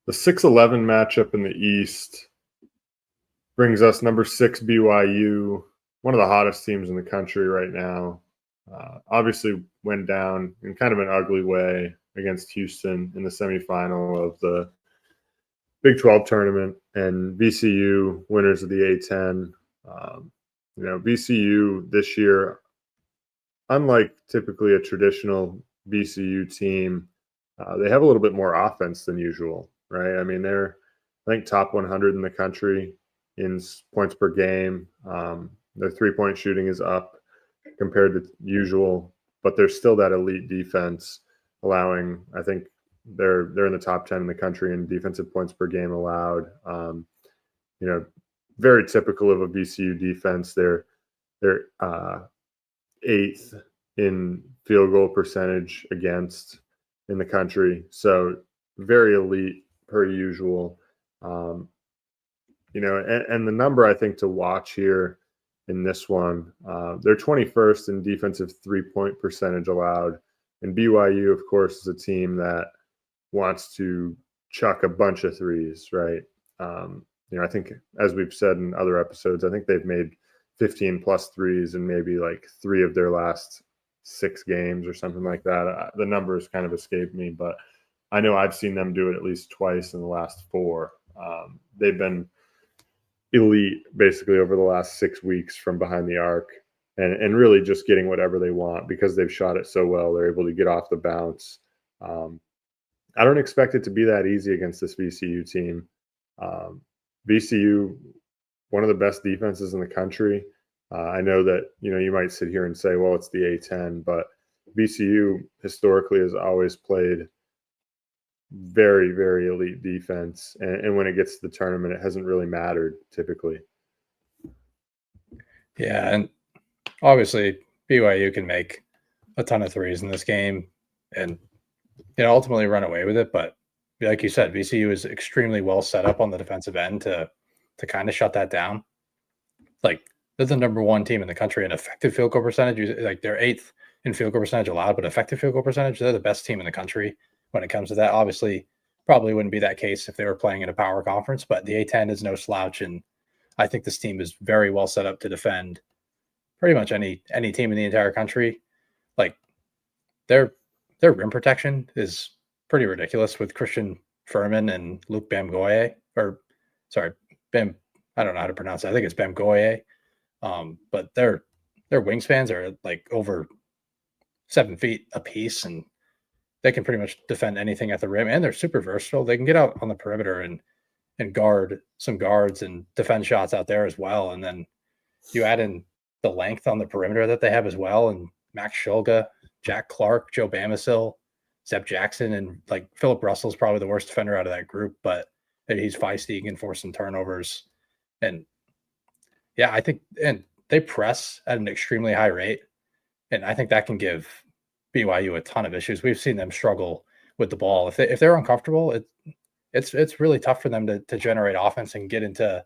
The 6-11 matchup in the East brings us number 6 BYU, one of the hottest teams in the country right now. Obviously went down in kind of an ugly way against Houston in the semifinal of the Big 12 tournament, and VCU winners of the A10. VCU this year, unlike typically a traditional VCU team, they have a little bit more offense than usual, right? I mean, they're, I think, top 100 in the country in points per game. Their three-point shooting is up compared to usual, but there's still that elite defense, allowing, I think, they're in the top 10 in the country in defensive points per game allowed. Very typical of a VCU defense. They're eighth in field goal percentage against in the country, so very elite per usual. And the number I think to watch here in this one, they're 21st in defensive 3-point percentage allowed, and BYU, of course, is a team that wants to chuck a bunch of threes, right? I think, as we've said in other episodes, I think they've made 15 plus threes in maybe like 3 of their last 6 games or something like that. The numbers kind of escaped me, but I know I've seen them do it at least twice in the last 4. They've been elite basically over the last 6 weeks from behind the arc, and really just getting whatever they want because they've shot it so well. They're able to get off the bounce. I don't expect it to be that easy against this VCU team. VCU, one of the best defenses in the country. I know that, you might sit here and say, well, it's the A10, but VCU historically has always played very, very elite defense. And when it gets to the tournament, it hasn't really mattered typically. Yeah, and obviously BYU can make a ton of threes in this game and ultimately run away with it. But like you said, VCU is extremely well set up on the defensive end to kind of shut that down. Like, they're the number 1 team in the country in effective field goal percentage. Like, they're 8th in field goal percentage allowed, but effective field goal percentage, they're the best team in the country when it comes to that. Obviously, probably wouldn't be that case if they were playing in a power conference, but the A10 is no slouch, and I think this team is very well set up to defend pretty much any team in the entire country. Like, their rim protection is pretty ridiculous with Christian Furman and Luke Bamgoye, I don't know how to pronounce it. I think it's Bamgoye. But their wingspans are like over 7 feet a piece, and they can pretty much defend anything at the rim, and they're super versatile. They can get out on the perimeter and guard some guards and defend shots out there as well. And then you add in the length on the perimeter that they have as well, and Max Shulga, Jack Clark, Joe Bamisil, Zeb Jackson, and like Philip Russell's probably the worst defender out of that group, but he's feisty, he can force some turnovers. And yeah, I think, and they press at an extremely high rate, and I think that can give BYU a ton of issues. We've seen them struggle with the ball. If they're uncomfortable, it's really tough for them to generate offense and get into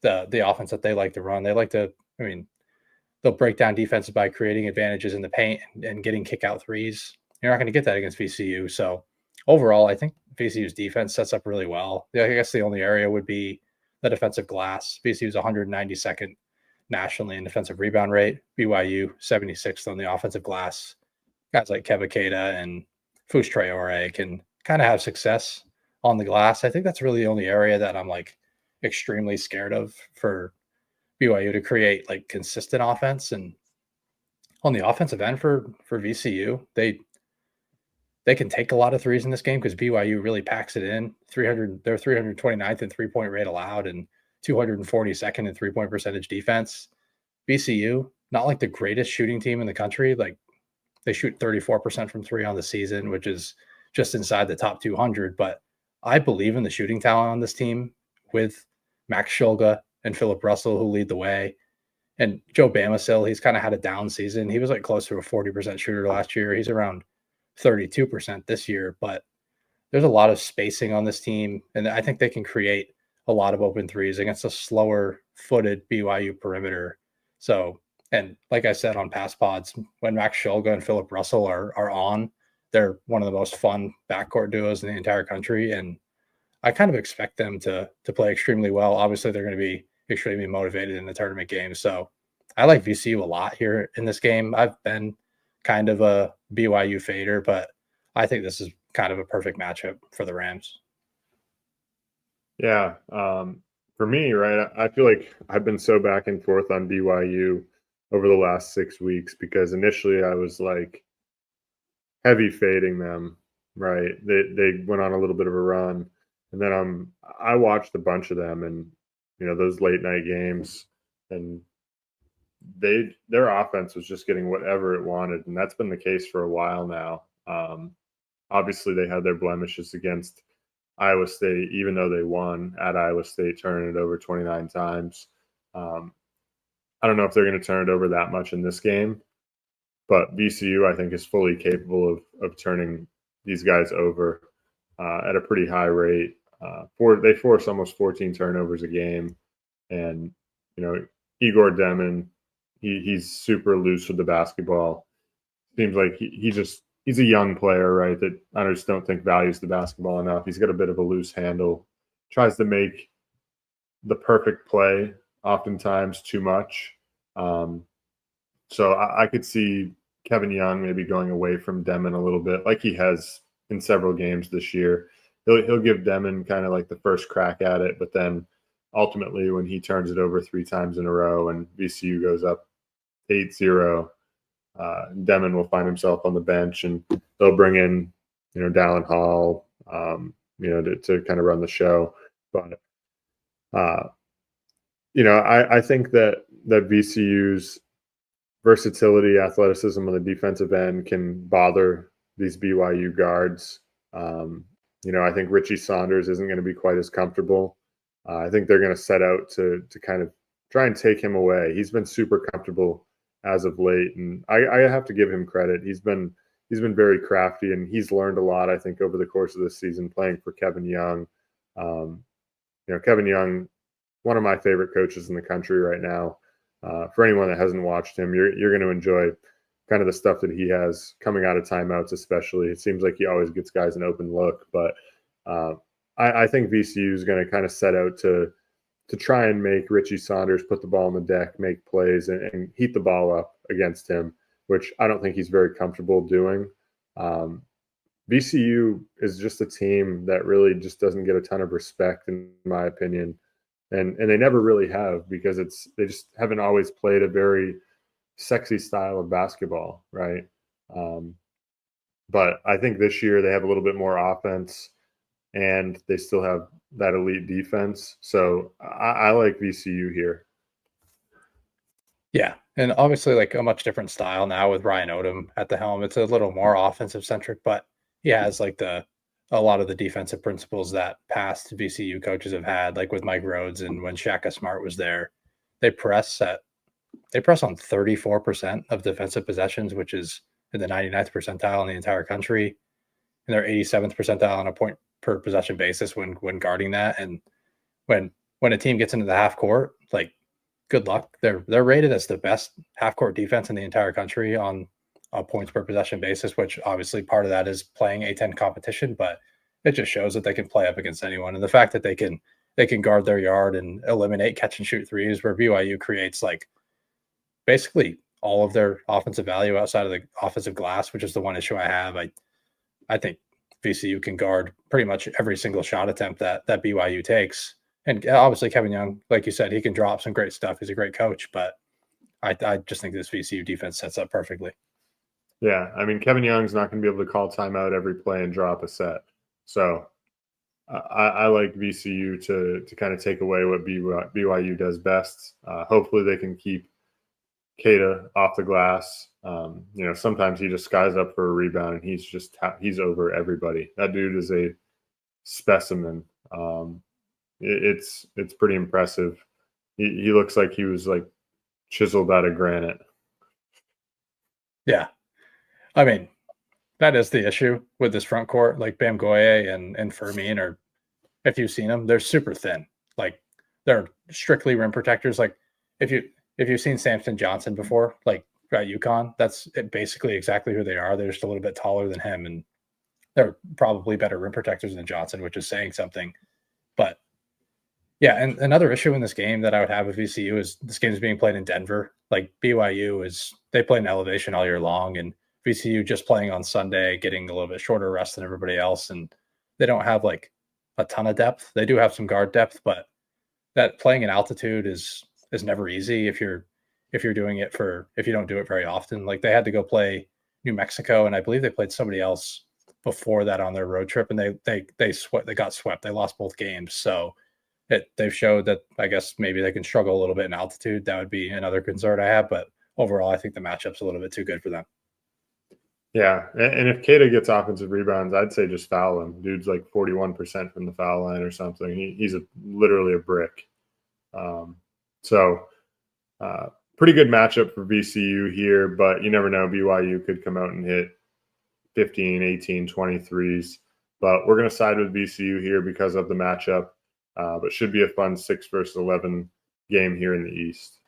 the offense that they like to run. They like to, they'll break down defenses by creating advantages in the paint and getting kick out threes. You're not going to get that against VCU. So overall, I think VCU's defense sets up really well. I guess the only area would be the defensive glass. VCU's 192nd nationally in defensive rebound rate. BYU 76th on the offensive glass. Guys like Kevin Keita and Fouche Traore can kind of have success on the glass. I think that's really the only area that I'm like extremely scared of for BYU to create like consistent offense. And on the offensive end for VCU, they can take a lot of threes in this game because BYU really packs it in. They're 329th in 3-point rate allowed and 242nd in 3-point percentage defense. VCU, not like the greatest shooting team in the country. Like, they shoot 34% from 3 on the season, which is just inside the top 200. But I believe in the shooting talent on this team with Max Shulga and Philip Russell, who lead the way. And Joe Bamisil, he's kind of had a down season. He was like close to a 40% shooter last year. He's around 32% this year, but there's a lot of spacing on this team, and I think they can create a lot of open threes against a slower footed BYU perimeter. So, and like I said on past pods, when Max Shulga and Philip Russell are on, they're one of the most fun backcourt duos in the entire country. And I kind of expect them to play extremely well. Obviously, they're going to be extremely motivated in the tournament game. So I like VCU a lot here in this game. I've been kind of a BYU fader, but I think this is kind of a perfect matchup for the Rams. Yeah. For me, right, I feel like I've been so back and forth on BYU over the last 6 weeks because initially I was like heavy fading them, right? They went on a little bit of a run, and then I watched a bunch of them, and those late night games, and their offense was just getting whatever it wanted, and that's been the case for a while now. Obviously, they had their blemishes against Iowa State, even though they won at Iowa State, turning it over 29 times. Um, I don't know if they're going to turn it over that much in this game, but VCU, I think, is fully capable of turning these guys over at a pretty high rate. They force almost 14 turnovers a game, and Igor Demon, he's super loose with the basketball. Seems like he's a young player, right? That I just don't think values the basketball enough. He's got a bit of a loose handle, tries to make the perfect play oftentimes too much. So I could see Kevin Young maybe going away from Demon a little bit, like he has in several games this year. He'll give Demon kind of like the first crack at it, but then ultimately when he turns it over 3 times in a row and VCU goes up 8-0, Demon will find himself on the bench, and they'll bring in Dallin Hall, to kind of run the show. But I think that VCU's versatility, athleticism on the defensive end can bother these BYU guards. I think Richie Saunders isn't going to be quite as comfortable. I think they're going to set out to kind of try and take him away. He's been super comfortable as of late, and I have to give him credit. He's been very crafty, and he's learned a lot, I think, over the course of this season playing for Kevin Young. Kevin Young, one of my favorite coaches in the country right now. For anyone that hasn't watched him, you're going to enjoy kind of the stuff that he has coming out of timeouts, especially. It seems like he always gets guys an open look, but I think VCU is going to kind of set out to try and make Richie Saunders put the ball on the deck, make plays, and heat the ball up against him, which I don't think he's very comfortable doing. VCU is just a team that really just doesn't get a ton of respect, in my opinion. And they never really have, because they just haven't always played a very sexy style of basketball, right? But I think this year they have a little bit more offense, and they still have that elite defense. So I like VCU here. Yeah, and obviously like a much different style now with Ryan Odom at the helm. It's a little more offensive centric, but he has like a lot of the defensive principles that past VCU coaches have had, like with Mike Rhodes and when Shaka Smart was there. They press on 34% of defensive possessions, which is in the 99th percentile in the entire country, and they're 87th percentile on a point per possession basis when guarding that. And when a team gets into the half court, like, good luck. They're rated as the best half court defense in the entire country on a points per possession basis, which obviously part of that is playing A10 competition, but it just shows that they can play up against anyone. And the fact that they can guard their yard and eliminate catch and shoot threes, where BYU creates like basically all of their offensive value outside of the offensive glass, which is the one issue I have. I think VCU can guard pretty much every single shot attempt that BYU takes. And obviously Kevin Young, like you said, he can drop some great stuff. He's a great coach, but I just think this VCU defense sets up perfectly. Yeah, I mean, Kevin Young's not going to be able to call timeout every play and drop a set. So I like VCU to kind of take away what BYU does best. Hopefully they can keep Keita off the glass. Sometimes he just skies up for a rebound and he's over everybody. That dude is a specimen. It's pretty impressive. He looks like he was like chiseled out of granite. Yeah. I mean, that is the issue with this front court. Like Bam Goye and Fermin are, if you've seen them, they're super thin. Like they're strictly rim protectors. Like if you've seen Samson Johnson before, like at UConn, that's basically exactly who they are. They're just a little bit taller than him, and they're probably better rim protectors than Johnson, which is saying something. But yeah, and another issue in this game that I would have with VCU is this game is being played in Denver. Like BYU they play in elevation all year long, and VCU just playing on Sunday, getting a little bit shorter rest than everybody else, and they don't have like a ton of depth. They do have some guard depth, but that playing in altitude is never easy if you're doing it if you don't do it very often. Like they had to go play New Mexico, and I believe they played somebody else before that on their road trip, and they got swept. They lost both games, so they've showed that I guess maybe they can struggle a little bit in altitude. That would be another concern I have, but overall, I think the matchup's a little bit too good for them. Yeah, and if Cody gets offensive rebounds, I'd say just foul him. Dude's like 41% from the foul line or something. He's literally a brick. So pretty good matchup for VCU here, but you never know. BYU could come out and hit 15, 18, 23s. But we're going to side with VCU here because of the matchup. But should be a fun 6 versus 11 game here in the East.